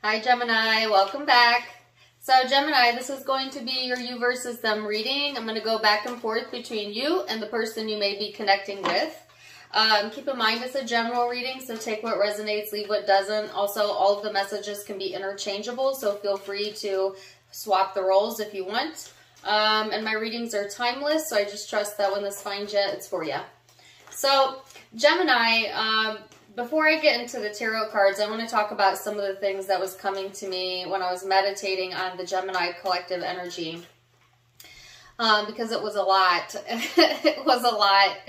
Hi Gemini, welcome back. So Gemini, this is going to be your you versus them reading. I'm going to go back and forth between you and the person you may be connecting with. Keep in mind it's a general reading, so take what resonates, leave what doesn't. Also, all of the messages can be interchangeable, so feel free to swap the roles if you want. And my readings are timeless, so I just trust that when this finds you, it's for you. So Gemini, before I get into the tarot cards, I want to talk about some of the things that was coming to me when I was meditating on the Gemini collective energy. Because it was a lot. It was a lot.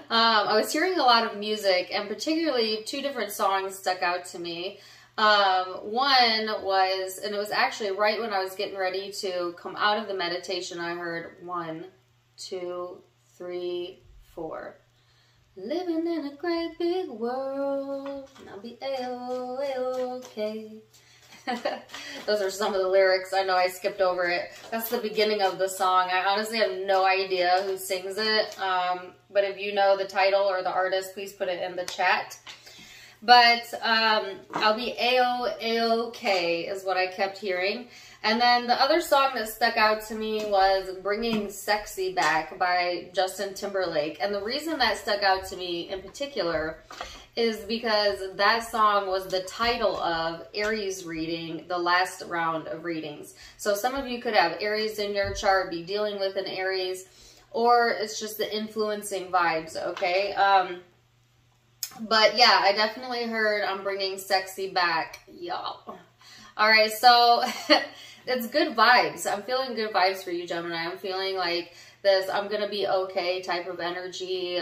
I was hearing a lot of music, and particularly two different songs stuck out to me. One was, and it was actually right when I was getting ready to come out of the meditation, I heard 1, 2, 3, 4. Living in a great big world, and I'll be A-O-A-OK. Those are some of the lyrics. I know I skipped over it. That's the beginning of the song. I honestly have no idea who sings it. But if you know the title or the artist, please put it in the chat. But I'll be A-O-A-OK is what I kept hearing. And then the other song that stuck out to me was Bringing Sexy Back by Justin Timberlake. And the reason that stuck out to me in particular is because that song was the title of Aries reading, the last round of readings. So some of you could have Aries in your chart, be dealing with an Aries, or it's just the influencing vibes, okay? But yeah, I definitely heard I'm bringing sexy back, y'all. All right, so it's good vibes. I'm feeling good vibes for you, Gemini. I'm feeling like this I'm gonna be okay type of energy.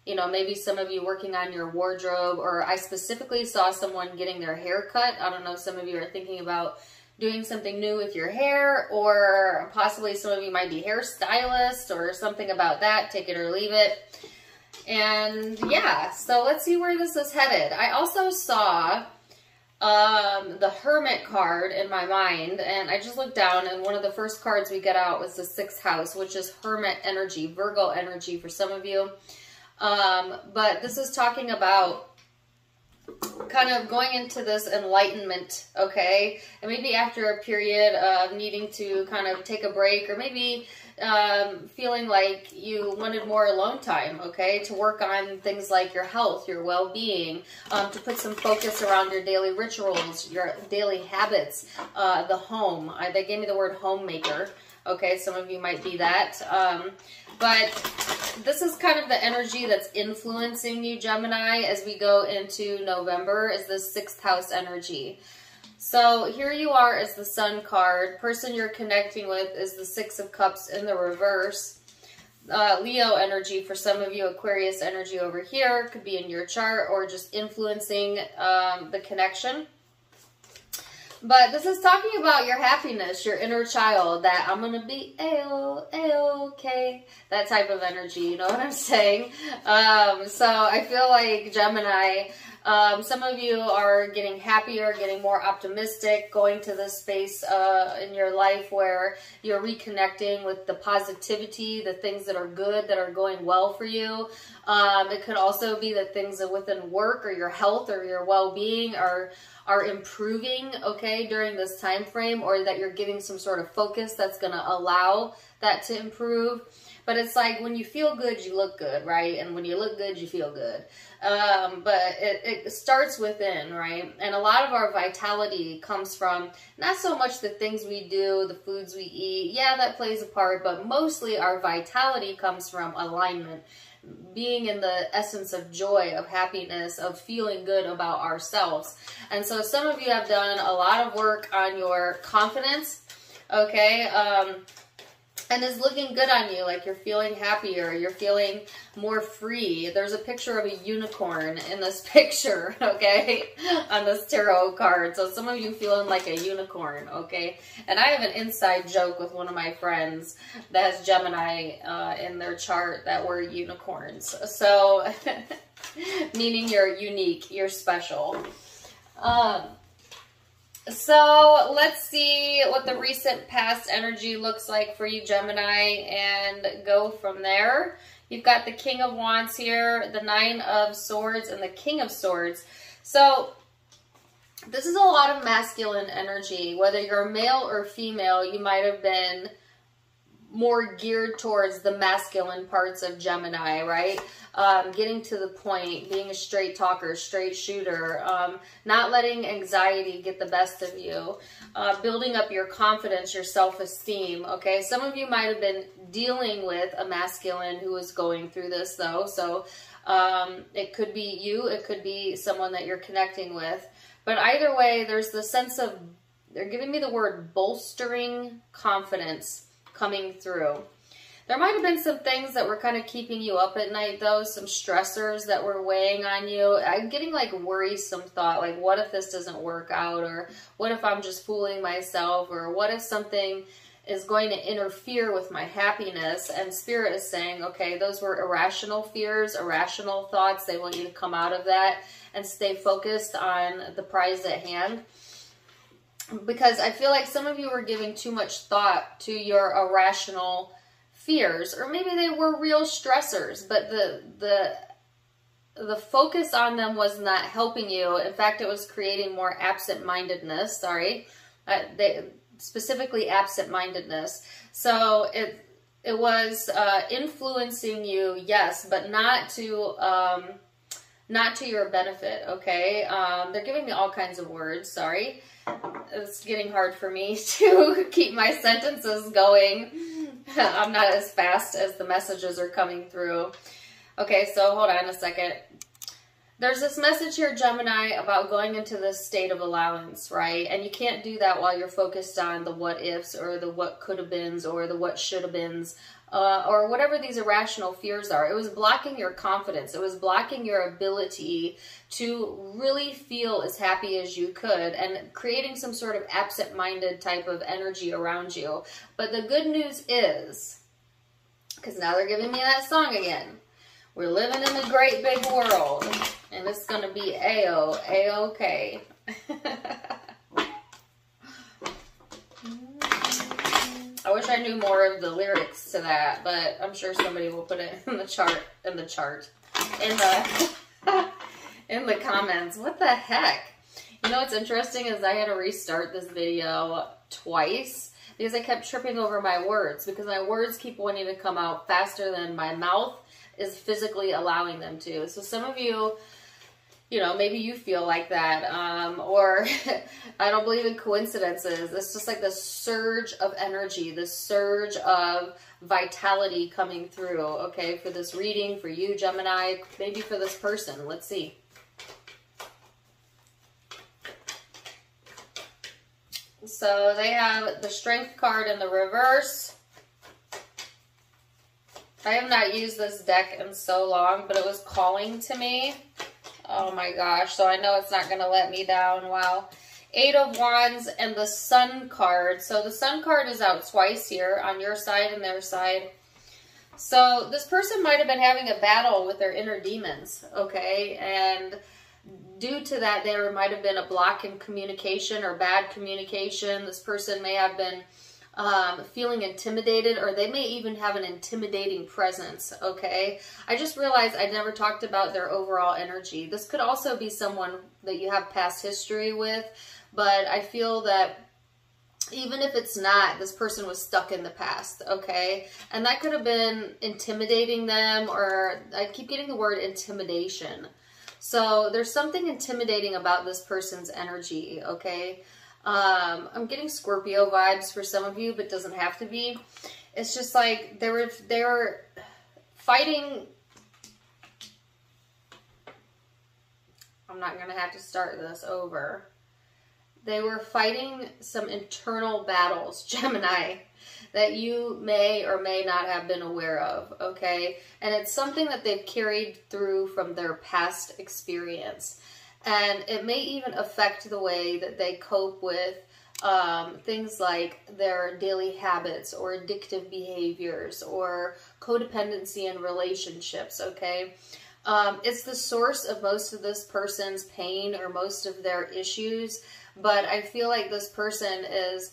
You know, maybe some of you working on your wardrobe, or I specifically saw someone getting their hair cut. I don't know if some of you are thinking about doing something new with your hair, or possibly some of you might be hairstylists or something about that. Take it or leave it. And yeah, so let's see where this is headed. I also saw the Hermit card in my mind, and I just looked down, and one of the first cards we get out was the 6th house, which is Hermit energy, Virgo energy for some of you. But this is talking about kind of going into this enlightenment, okay? And maybe after a period of needing to kind of take a break, or maybe feeling like you wanted more alone time, okay? To work on things like your health, your well-being, to put some focus around your daily rituals, your daily habits, the home. They gave me the word homemaker, okay? Some of you might be that. But this is kind of the energy that's influencing you, Gemini, as we go into November, is this 6th house energy. So here you are as the Sun card. Person you're connecting with is the 6 of Cups in the reverse. Leo energy for some of you, Aquarius energy over here, could be in your chart or just influencing the connection. But this is talking about your happiness, your inner child, that I'm going to be A-O-A-OK, that type of energy, you know what I'm saying? So I feel like Gemini, some of you are getting happier, getting more optimistic, going to this space in your life where you're reconnecting with the positivity, the things that are good, that are going well for you. It could also be that things that within work or your health or your well-being are improving, okay, during this time frame, or that you're giving some sort of focus that's going to allow that to improve. But it's like when you feel good, you look good, right? And when you look good, you feel good. But it starts within, right? And a lot of our vitality comes from not so much the things we do, the foods we eat. Yeah, that plays a part, but mostly our vitality comes from alignment. Being in the essence of joy, of happiness, of feeling good about ourselves. And so some of you have done a lot of work on your confidence, okay? And it's looking good on you, like you're feeling happier, you're feeling more free. There's a picture of a unicorn in this picture, okay, on this tarot card. So some of you feeling like a unicorn, okay? And I have an inside joke with one of my friends that has Gemini in their chart that we're unicorns. So, meaning you're unique, you're special. So let's see what the recent past energy looks like for you, Gemini, and go from there. You've got the King of Wands here, the 9 of Swords, and the King of Swords. So This is a lot of masculine energy. Whether you're male or female, you might have been more geared towards the masculine parts of Gemini, right? Getting to the point, being a straight talker, straight shooter, not letting anxiety get the best of you, building up your confidence, your self-esteem, okay? Some of you might have been dealing with a masculine who is going through this, though, so it could be you, it could be someone that you're connecting with, but either way, there's the sense of, they're giving me the word bolstering confidence coming through. There might have been some things that were kind of keeping you up at night, though, some stressors that were weighing on you. I'm getting like worrisome thought, like what if this doesn't work out, or what if I'm just fooling myself, or what if something is going to interfere with my happiness. And Spirit is saying, okay, those were irrational fears, irrational thoughts. They want you to come out of that and stay focused on the prize at hand. Because I feel like some of you were giving too much thought to your irrational fears, or maybe they were real stressors, but the focus on them was not helping you. In fact, it was creating more absent-mindedness, specifically absent-mindedness. So it was influencing you, yes, but not to your benefit, okay? They're giving me all kinds of words, sorry. It's getting hard for me to keep my sentences going. I'm not as fast as the messages are coming through. Okay, so hold on a second. There's this message here, Gemini, about going into this state of allowance, right? And you can't do that while you're focused on the what ifs, or the what could have beens, or the what should have beens, or whatever these irrational fears are. It was blocking your confidence. It was blocking your ability to really feel as happy as you could, and creating some sort of absent-minded type of energy around you. But the good news is, because now they're giving me that song again, we're living in a great big world, and it's going to be A-OK. I wish I knew more of the lyrics to that, but I'm sure somebody will put it in the in the comments. What the heck? You know what's interesting is I had to restart this video twice because I kept tripping over my words, because my words keep wanting to come out faster than my mouth is physically allowing them to. So some of you, you know, maybe you feel like that, or I don't believe in coincidences. It's just like this surge of energy, this surge of vitality coming through, okay, for this reading, for you, Gemini, maybe for this person. Let's see. So they have the Strength card in the reverse. I have not used this deck in so long, but it was calling to me. Oh my gosh, so I know it's not going to let me down. Wow. 8 of Wands and the Sun card. So the Sun card is out twice here on your side and their side. So this person might have been having a battle with their inner demons, okay? And due to that, there might have been a block in communication or bad communication. This person may have been feeling intimidated, or they may even have an intimidating presence, okay? I just realized I never talked about their overall energy. This could also be someone that you have past history with, but I feel that even if it's not, this person was stuck in the past, okay? And that could have been intimidating them, or I keep getting the word intimidation. So there's something intimidating about this person's energy, okay? I'm getting Scorpio vibes for some of you, but doesn't have to be. It's just like they were fighting. I'm not going to have to start this over. They were fighting some internal battles, Gemini, that you may or may not have been aware of, okay? And it's something that they've carried through from their past experience. And it may even affect the way that they cope with things like their daily habits or addictive behaviors or codependency in relationships, okay? It's the source of most of this person's pain or most of their issues, but I feel like this person is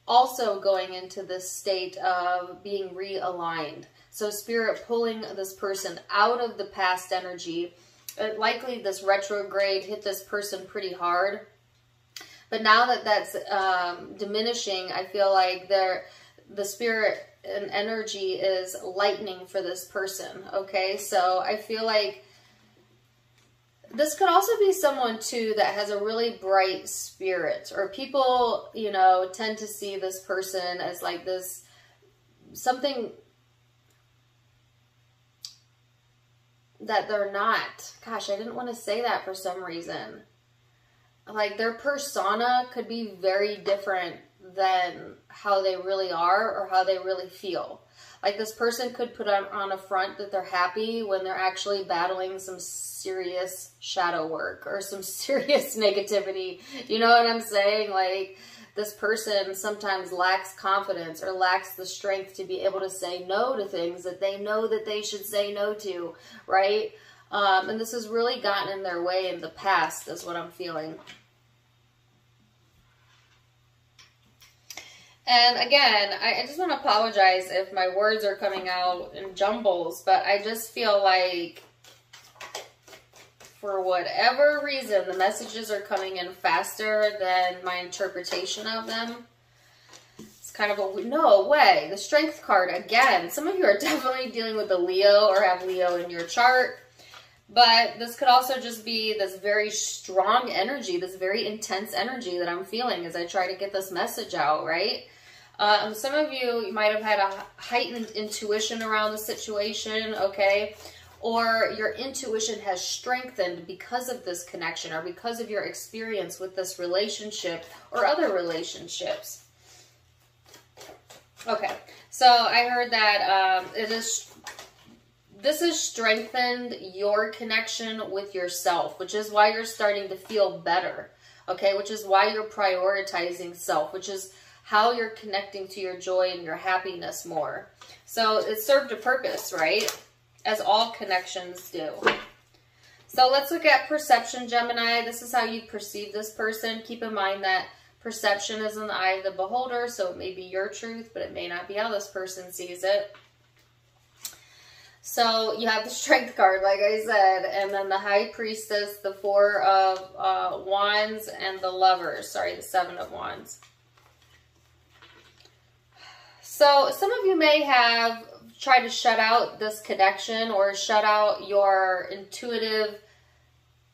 also going into this state of being realigned. So Spirit pulling this person out of the past energy. Likely this retrograde hit this person pretty hard. But now that that's diminishing, I feel like the spirit and energy is lightening for this person, okay? So I feel like this could also be someone, too, that has a really bright spirit. Or people, you know, tend to see this person as like this, something that they're not. Gosh, I didn't want to say that for some reason. Like, their persona could be very different than how they really are or how they really feel. Like, this person could put on a front that they're happy when they're actually battling some serious shadow work or some serious negativity. You know what I'm saying? Like, this person sometimes lacks confidence or lacks the strength to be able to say no to things that they know that they should say no to, right? And this has really gotten in their way in the past, is what I'm feeling. And again, I just want to apologize if my words are coming out in jumbles, but I just feel like for whatever reason, the messages are coming in faster than my interpretation of them. It's kind of a, no way. The Strength card, again, some of you are definitely dealing with a Leo or have Leo in your chart. But this could also just be this very strong energy, this very intense energy that I'm feeling as I try to get this message out, right? Some of you might have had a heightened intuition around the situation, okay? Or your intuition has strengthened because of this connection or because of your experience with this relationship or other relationships. Okay, so I heard that this has strengthened your connection with yourself, which is why you're starting to feel better, okay? Which is why you're prioritizing self, which is how you're connecting to your joy and your happiness more. So it served a purpose, right? As all connections do. So let's look at perception, Gemini. This is how you perceive this person. Keep in mind that perception is in the eye of the beholder, so it may be your truth, but it may not be how this person sees it. So you have the Strength card, like I said, and then the High Priestess, the Four of Wands, and the Lovers. Sorry, the Seven of Wands. So some of you may have tried to shut out this connection or shut out your intuitive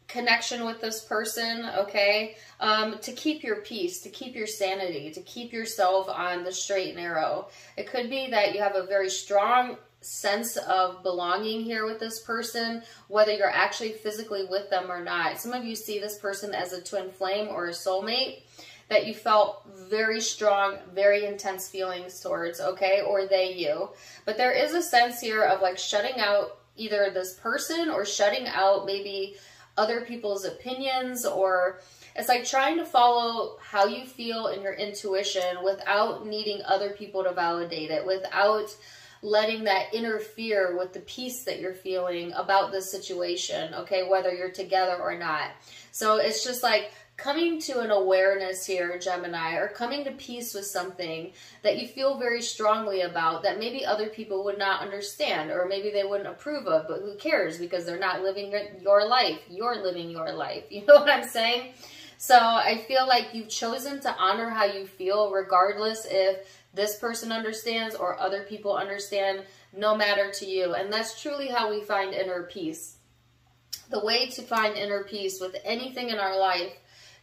connection with this person, okay? To keep your peace, to keep your sanity, to keep yourself on the straight and narrow. It could be that you have a very strong sense of belonging here with this person, whether you're actually physically with them or not. Some of you see this person as a twin flame or a soulmate that you felt very strong, very intense feelings towards, okay? Or they, you. But there is a sense here of like shutting out either this person or shutting out maybe other people's opinions, or it's like trying to follow how you feel in your intuition without needing other people to validate it, without letting that interfere with the peace that you're feeling about this situation, okay, whether you're together or not. So it's just like coming to an awareness here, Gemini, or coming to peace with something that you feel very strongly about that maybe other people would not understand, or maybe they wouldn't approve of, but who cares, because they're not living your life. You're living your life. You know what I'm saying? So I feel like you've chosen to honor how you feel, regardless if this person understands or other people understand, no matter to you. And that's truly how we find inner peace. The way to find inner peace with anything in our life,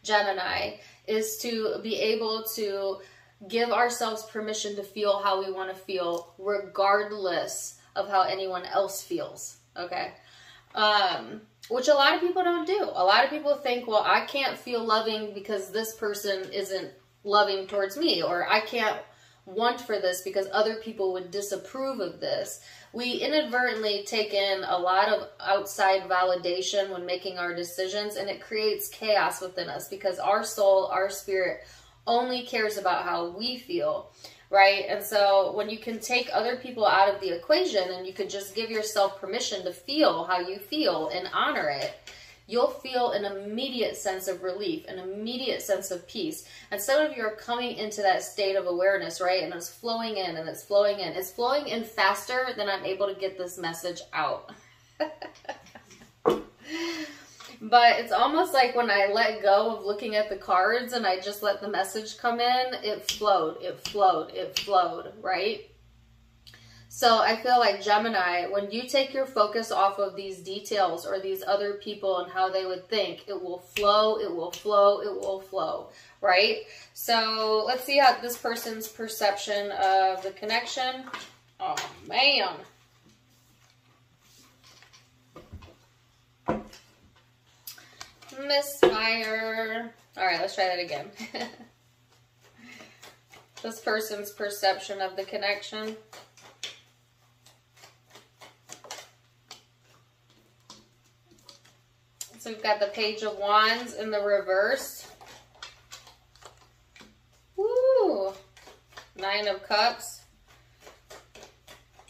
Gemini, is to be able to give ourselves permission to feel how we want to feel, regardless of how anyone else feels, okay? Which a lot of people don't do. A lot of people think, well, I can't feel loving because this person isn't loving towards me, or I can't want for this because other people would disapprove of this. We inadvertently take in a lot of outside validation when making our decisions, and it creates chaos within us because our soul, our spirit only cares about how we feel, right? And so when you can take other people out of the equation and you could just give yourself permission to feel how you feel and honor it, you'll feel an immediate sense of relief, an immediate sense of peace. And some of you are coming into that state of awareness, right? And it's flowing in and it's flowing in. It's flowing in faster than I'm able to get this message out. But it's almost like when I let go of looking at the cards and I just let the message come in, it flowed, it flowed, it flowed, right? So I feel like Gemini, when you take your focus off of these details or these other people and how they would think, it will flow, it will flow, it will flow, right? So let's see how this person's perception of the connection. Oh, man. Misfire. All right, let's try that again. This person's perception of the connection. So we've got the Page of Wands in the reverse. Woo! Nine of Cups.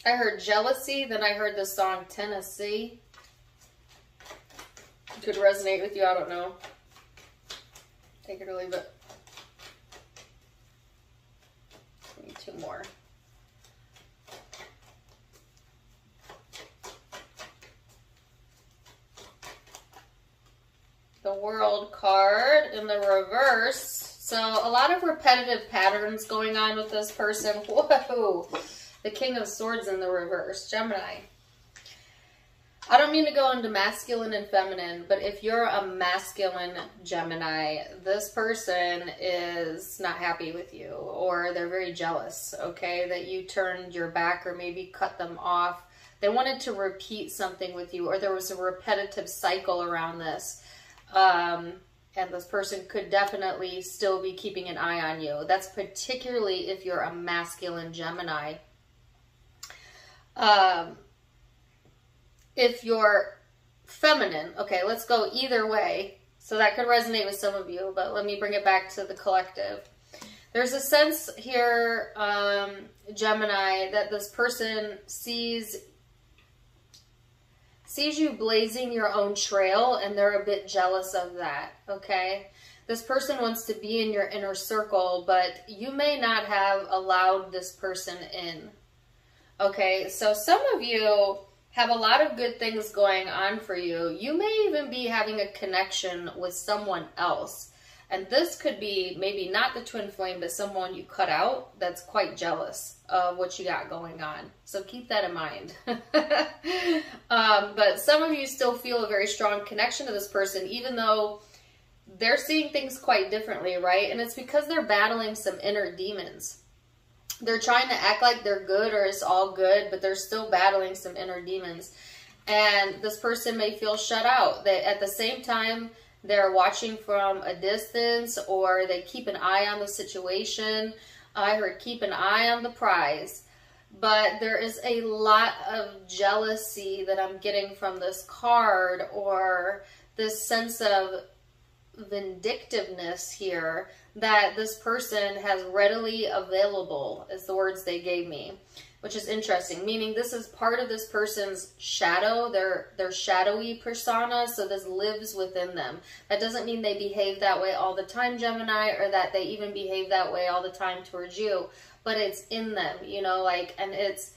I heard jealousy, then I heard the song Tennessee. Could resonate with you, I don't know. Take it or leave it. Need two more. The World card in the reverse. So a lot of repetitive patterns going on with this person. Whoa! The King of Swords in the reverse. Gemini. I don't mean to go into masculine and feminine, but if you're a masculine Gemini, this person is not happy with you, or they're very jealous, okay, that you turned your back or maybe cut them off. They wanted to repeat something with you, or there was a repetitive cycle around this. And this person could definitely still be keeping an eye on you. That's particularly if you're a masculine Gemini. If you're feminine, okay, let's go either way. So that could resonate with some of you, but let me bring it back to the collective. There's a sense here, Gemini, that this person sees you blazing your own trail, and they're a bit jealous of that, okay? This person wants to be in your inner circle, but you may not have allowed this person in, okay? So some of you have a lot of good things going on for you. You may even be having a connection with someone else. And this could be maybe not the twin flame, but someone you cut out that's quite jealous of what you got going on. So keep that in mind. But some of you still feel a very strong connection to this person, even though they're seeing things quite differently, right? And it's because they're battling some inner demons. They're trying to act like they're good or it's all good, but they're still battling some inner demons. And this person may feel shut out. They, at the same time, they're watching from a distance, or they keep an eye on the situation. I heard keep an eye on the prize. But there is a lot of jealousy that I'm getting from this card, or this sense of vindictiveness here that this person has readily available, is the words they gave me, which is interesting, meaning this is part of this person's shadow, their shadowy persona, so this lives within them. That doesn't mean they behave that way all the time, Gemini, or that they even behave that way all the time towards you, but it's in them, you know, like, and it's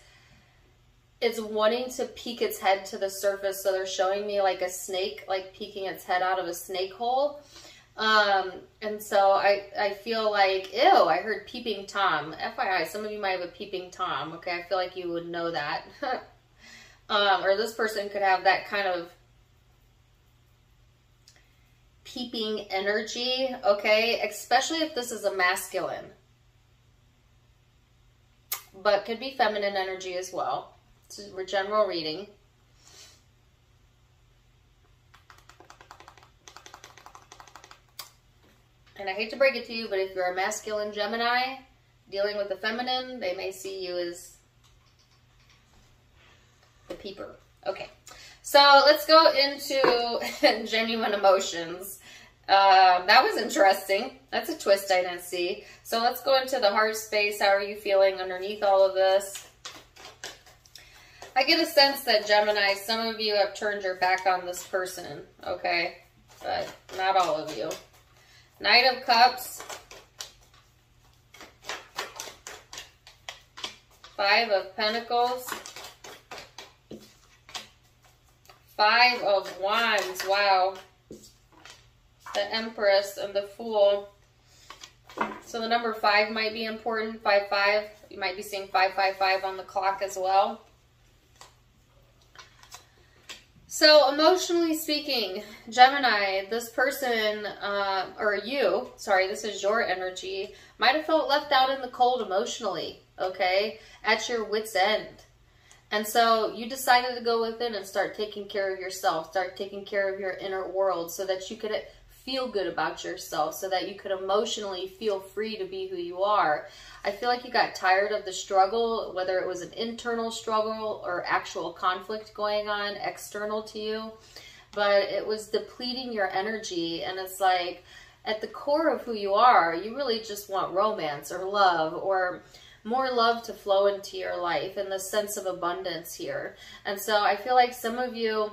wanting to peek its head to the surface. So they're showing me like a snake, like peeking its head out of a snake hole. And so I feel like, ew, I heard peeping Tom. FYI, some of you might have a peeping Tom. Okay, I feel like you would know that. Or this person could have that kind of peeping energy, okay? Especially if this is a masculine. But could be feminine energy as well. This is a general reading. And I hate to break it to you, but if you're a masculine Gemini dealing with the feminine, they may see you as the peeper. Okay, so let's go into genuine emotions. That was interesting. That's a twist I didn't see. So let's go into the heart space. How are you feeling underneath all of this? I get a sense that Gemini, some of you have turned your back on this person, okay? But not all of you. Knight of Cups. Five of Pentacles. Five of Wands. Wow. the Empress and the Fool. So the number 5 might be important, 5-5. You might be seeing 555 on the clock as well. So emotionally speaking, Gemini, this person, or you, sorry, this is your energy, might have felt left out in the cold emotionally, okay, at your wit's end. And so you decided to go within and start taking care of yourself, start taking care of your inner world so that you could feel good about yourself, so that you could emotionally feel free to be who you are. I feel like you got tired of the struggle, whether it was an internal struggle or actual conflict going on external to you, but it was depleting your energy. And it's like at the core of who you are, you really just want romance or love, or more love to flow into your life, and the sense of abundance here. And so I feel like some of you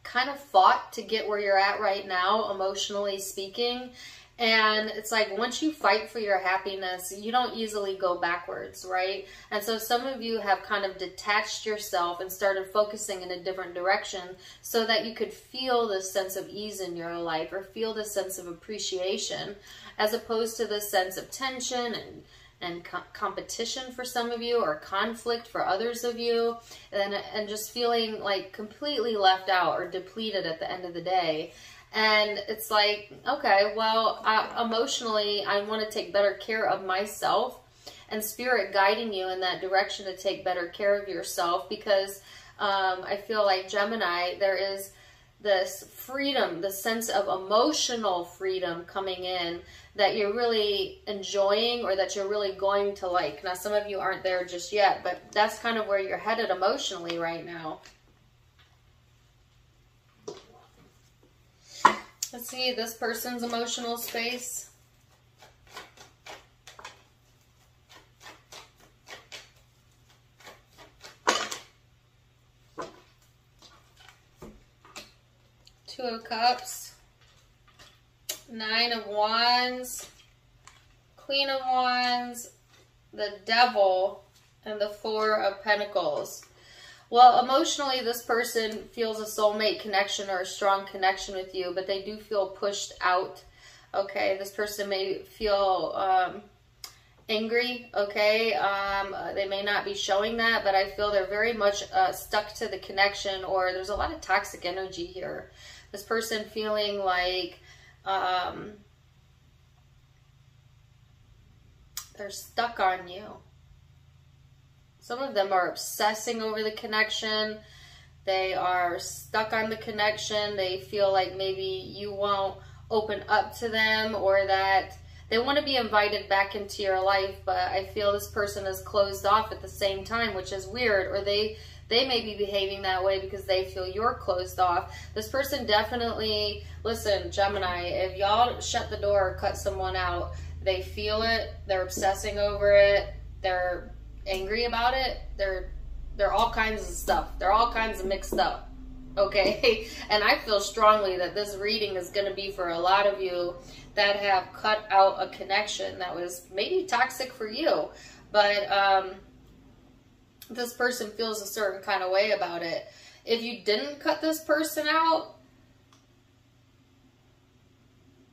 kind of fought to get where you're at right now, emotionally speaking. And it's like, once you fight for your happiness, you don't easily go backwards, right? And so some of you have kind of detached yourself and started focusing in a different direction so that you could feel this sense of ease in your life, or feel this sense of appreciation, as opposed to this sense of tension and competition for some of you, or conflict for others of you, and just feeling like completely left out or depleted at the end of the day. And it's like, okay, well, emotionally, I want to take better care of myself, and Spirit guiding you in that direction to take better care of yourself, because I feel like, Gemini, there is this freedom, the sense of emotional freedom coming in that you're really enjoying, or that you're really going to like. Now, some of you aren't there just yet, but that's kind of where you're headed emotionally right now. Let's see this person's emotional space. Two of Cups, Nine of Wands, Queen of Wands, the Devil, and the Four of Pentacles. Well, emotionally, this person feels a soulmate connection or a strong connection with you, but they do feel pushed out, okay? This person may feel angry, okay? They may not be showing that, but I feel they're very much stuck to the connection, or there's a lot of toxic energy here. This person feeling like they're stuck on you. Some of them are obsessing over the connection. They are stuck on the connection. They feel like maybe you won't open up to them, or that they want to be invited back into your life, but I feel this person is closed off at the same time, which is weird. Or they may be behaving that way because they feel you're closed off. This person definitely, listen, Gemini, if y'all shut the door or cut someone out, they feel it, they're obsessing over it, they're angry about it, they're all kinds of stuff. They're all kinds of mixed up, okay? And I feel strongly that this reading is going to be for a lot of you that have cut out a connection that was maybe toxic for you, but this person feels a certain kind of way about it. If you didn't cut this person out,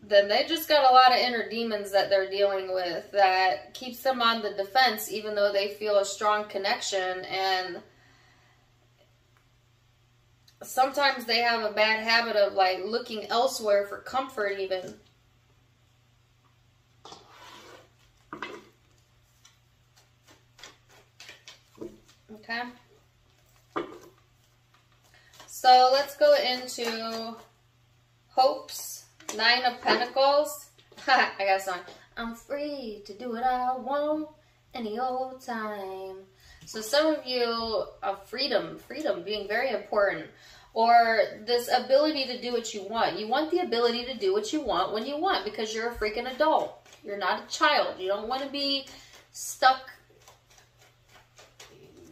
then they just got a lot of inner demons that they're dealing with that keeps them on the defense, even though they feel a strong connection. And sometimes they have a bad habit of like looking elsewhere for comfort even. Okay. So let's go into hopes. Nine of Pentacles. I got a song. I'm free to do what I want any old time. So some of you, freedom being very important. Or this ability to do what you want. You want the ability to do what you want when you want, because you're a freaking adult. You're not a child. You don't want to be stuck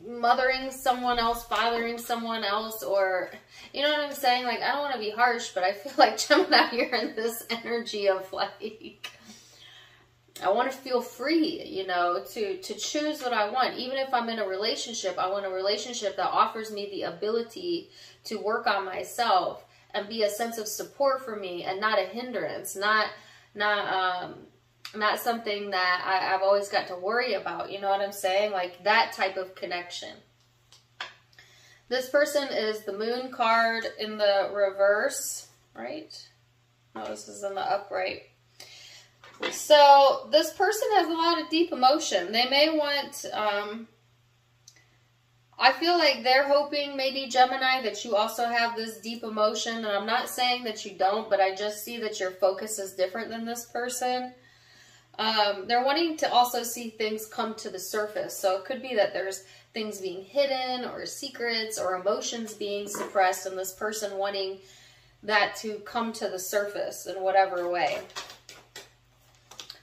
mothering someone else, fathering someone else, or, you know what I'm saying? Like, I don't want to be harsh, but I feel like Gemini, you're in this energy of like, I want to feel free, you know, to choose what I want. Even if I'm in a relationship, I want a relationship that offers me the ability to work on myself and be a sense of support for me and not a hindrance, not something that I've always got to worry about. You know what I'm saying? Like that type of connection. This person is the Moon card in the reverse, right? No, this is in the upright. So this person has a lot of deep emotion. They may want, I feel like they're hoping, maybe Gemini, that you also have this deep emotion. And I'm not saying that you don't, but I just see that your focus is different than this person. They're wanting to also see things come to the surface. So it could be that there's things being hidden or secrets or emotions being suppressed, and this person wanting that to come to the surface in whatever way.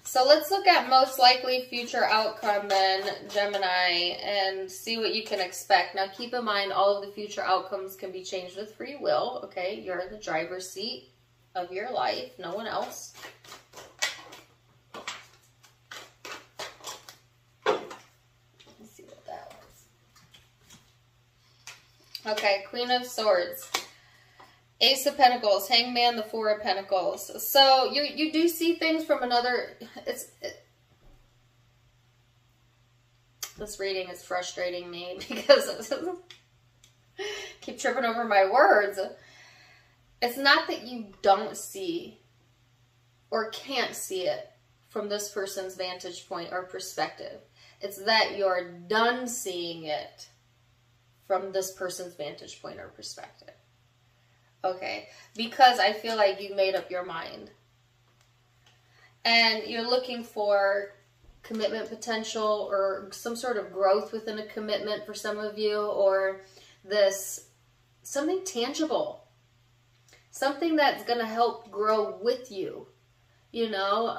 So let's look at most likely future outcome then, Gemini, and see what you can expect. Now keep in mind, all of the future outcomes can be changed with free will, okay? You're in the driver's seat of your life, no one else. Okay, Queen of Swords, Ace of Pentacles, Hangman, the Four of Pentacles. So you do see things from another. This reading is frustrating me because I keep tripping over my words. It's not that you don't see or can't see it from this person's vantage point or perspective. It's that you're done seeing it from this person's vantage point or perspective. Okay, because I feel like you made up your mind. And you're looking for commitment potential or some sort of growth within a commitment for some of you, or this something tangible. Something that's going to help grow with you. You know,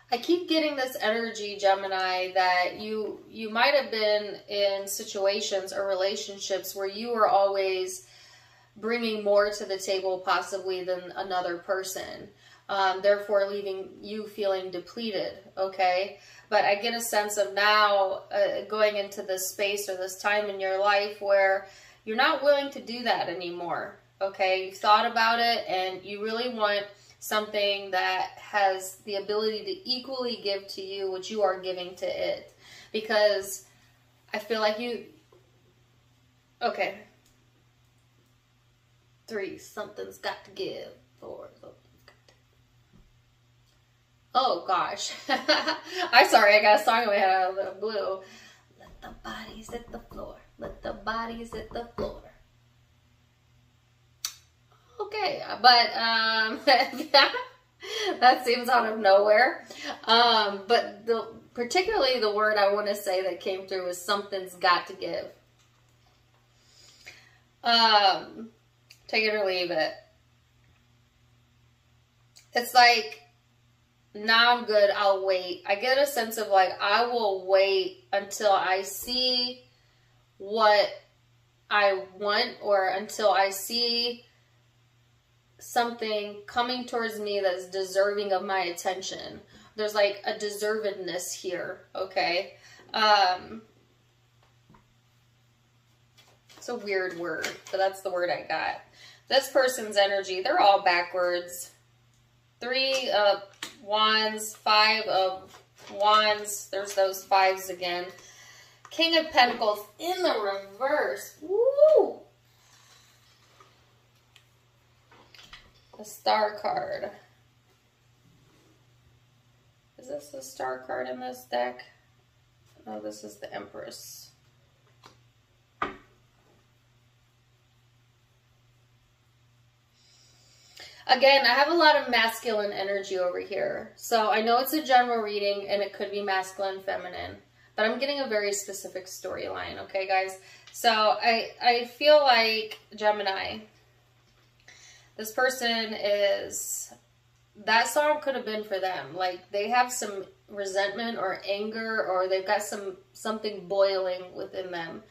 I keep getting this energy, Gemini, that you might have been in situations or relationships where you were always bringing more to the table possibly than another person, therefore leaving you feeling depleted, okay? But I get a sense of now going into this space or this time in your life where you're not willing to do that anymore, okay? You've thought about it and you really want something that has the ability to equally give to you what you are giving to it. Because I feel like you... Okay. 3, something's got to give. 4, something's got to... Oh, gosh. I'm sorry, I got a song in my head out of the blue. Let the bodies hit the floor. Let the bodies hit the floor. Okay, but that seems out of nowhere. But particularly the word I want to say that came through is something's got to give. Take it or leave it. It's like, nah, I'm good, I'll wait. I get a sense of like, I will wait until I see what I want, or until I see something coming towards me that's deserving of my attention. There's like a deservedness here, okay? It's a weird word, but that's the word I got. This person's energy, they're all backwards. 3 of Wands, 5 of Wands. There's those 5s again. King of Pentacles in the reverse. Woo! The Star card. Is this the Star card in this deck? No, this is the Empress. Again, I have a lot of masculine energy over here. So I know it's a general reading and it could be masculine, feminine. But I'm getting a very specific storyline, okay, guys? So I feel like Gemini, this person is, that song could have been for them. Like, they have some resentment or anger, or they've got something boiling within them.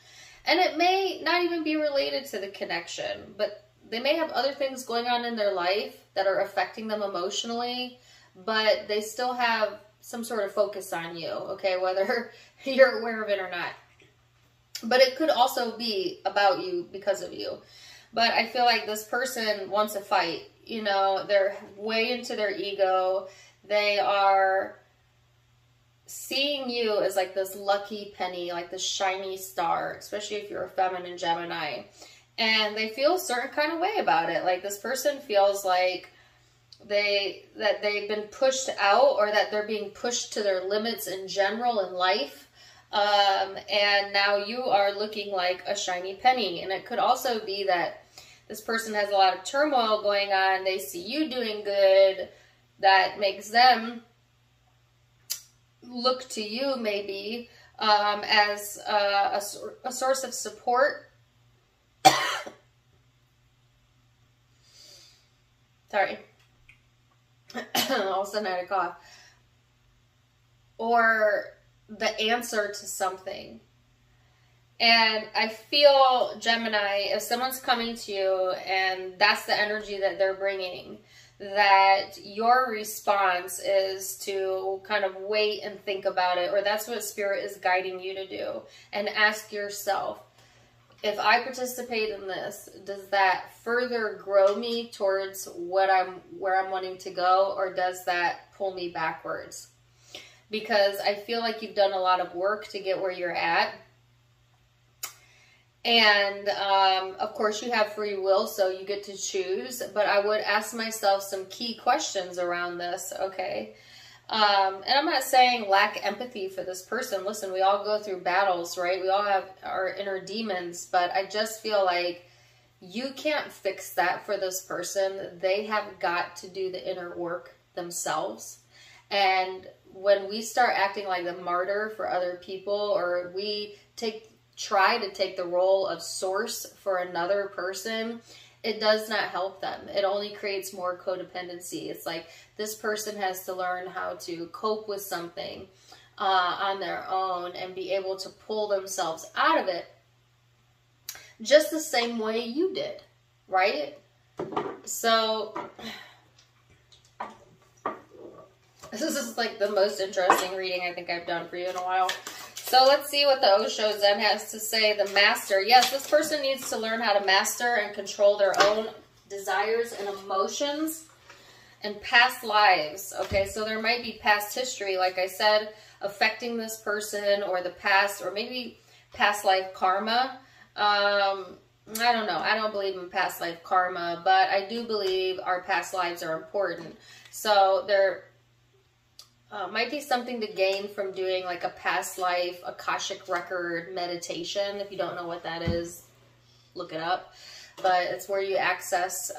And it may not even be related to the connection, but they may have other things going on in their life that are affecting them emotionally, but they still have some sort of focus on you, okay, whether you're aware of it or not. But it could also be about you because of you. But I feel like this person wants a fight. You know, they're way into their ego. They are seeing you as like this lucky penny, like this shiny star, especially if you're a feminine Gemini. And they feel a certain kind of way about it. Like this person feels like that they've been pushed out, or that they're being pushed to their limits in general in life. And now you are looking like a shiny penny. And it could also be that this person has a lot of turmoil going on. They see you doing good. That makes them look to you maybe as a source of support. Sorry. All of a sudden I had a cough. Or the answer to something. And I feel, Gemini, if someone's coming to you and that's the energy that they're bringing, that your response is to kind of wait and think about it, or that's what Spirit is guiding you to do. And ask yourself, if I participate in this, does that further grow me towards where I'm wanting to go, or does that pull me backwards? Because I feel like you've done a lot of work to get where you're at. And, of course, you have free will, so you get to choose. But I would ask myself some key questions around this, okay? And I'm not saying lack empathy for this person. Listen, we all go through battles, right? We all have our inner demons. But I just feel like you can't fix that for this person. They have got to do the inner work themselves. And when we start acting like the martyr for other people, or we try to take the role of source for another person, it does not help them. It only creates more codependency. It's like this person has to learn how to cope with something on their own and be able to pull themselves out of it just the same way you did, right? So this is like the most interesting reading I think I've done for you in a while. So let's see what the Osho Zen has to say. The master. Yes, this person needs to learn how to master and control their own desires and emotions and past lives. Okay, so there might be past history, like I said, affecting this person, or the past, or maybe past life karma. I don't know. I don't believe in past life karma, but I do believe our past lives are important. So there might be something to gain from doing like a past life Akashic record meditation. If you don't know what that is, look it up. But it's where you access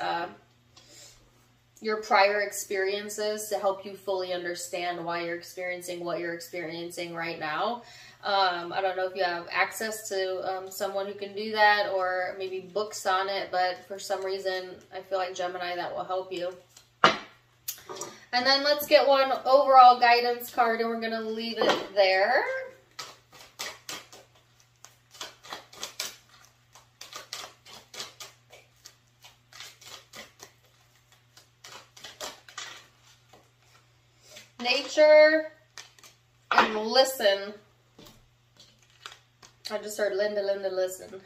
your prior experiences to help you fully understand why you're experiencing what you're experiencing right now. I don't know if you have access to someone who can do that, or maybe books on it, but for some reason I feel like, Gemini, that will help you. And then let's get one overall guidance card, and we're going to leave it there. Nature and listen. I just heard Linda, listen.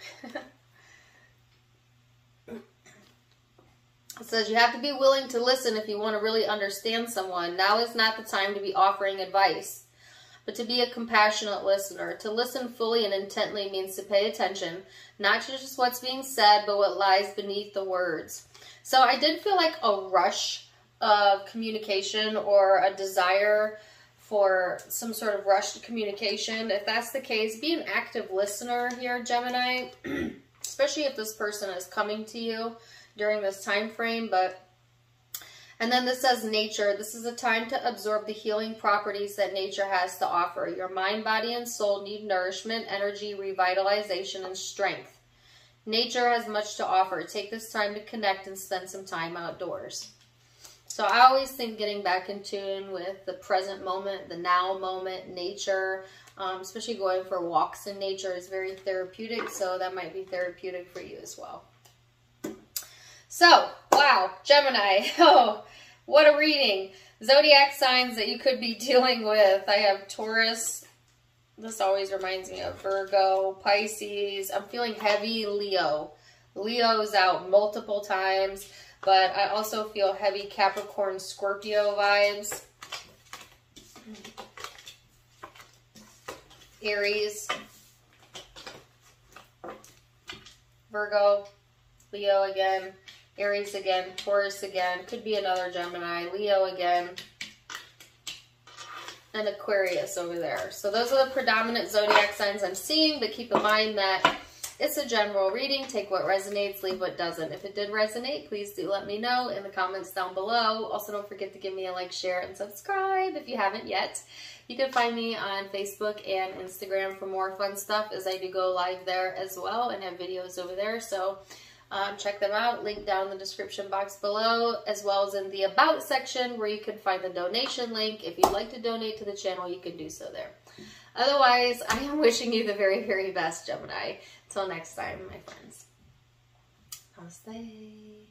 It says you have to be willing to listen if you want to really understand someone. Now is not the time to be offering advice, but to be a compassionate listener. To listen fully and intently means to pay attention, not to just what's being said, but what lies beneath the words. So I did feel like a rush of communication, or a desire for some sort of rushed communication. If that's the case, be an active listener here, Gemini, especially if this person is coming to you during this time frame. And then this says nature. This is a time to absorb the healing properties that nature has to offer. Your mind, body, and soul need nourishment, energy, revitalization, and strength. Nature has much to offer. Take this time to connect and spend some time outdoors. So I always think getting back in tune with the present moment, the now moment, nature, especially going for walks in nature is very therapeutic. So that might be therapeutic for you as well. So, wow, Gemini, oh, what a reading. Zodiac signs that you could be dealing with. I have Taurus, This always reminds me of Virgo, Pisces. I'm feeling heavy Leo. Leo's out multiple times, but I also feel heavy Capricorn, Scorpio vibes. Aries, Virgo, Leo again, Aries again, Taurus again, could be another Gemini, Leo again, and Aquarius over there. So those are the predominant zodiac signs I'm seeing, but keep in mind that it's a general reading. Take what resonates, leave what doesn't. If it did resonate, please do let me know in the comments down below. Also, don't forget to give me a like, share, and subscribe if you haven't yet. You can find me on Facebook and Instagram for more fun stuff, as I do go live there as well and have videos over there. So check them out. Link down in the description box below, as well as in the About section where you can find the donation link. If you'd like to donate to the channel, you can do so there. Otherwise, I am wishing you the very, very best, Gemini. Till next time, my friends. Namaste.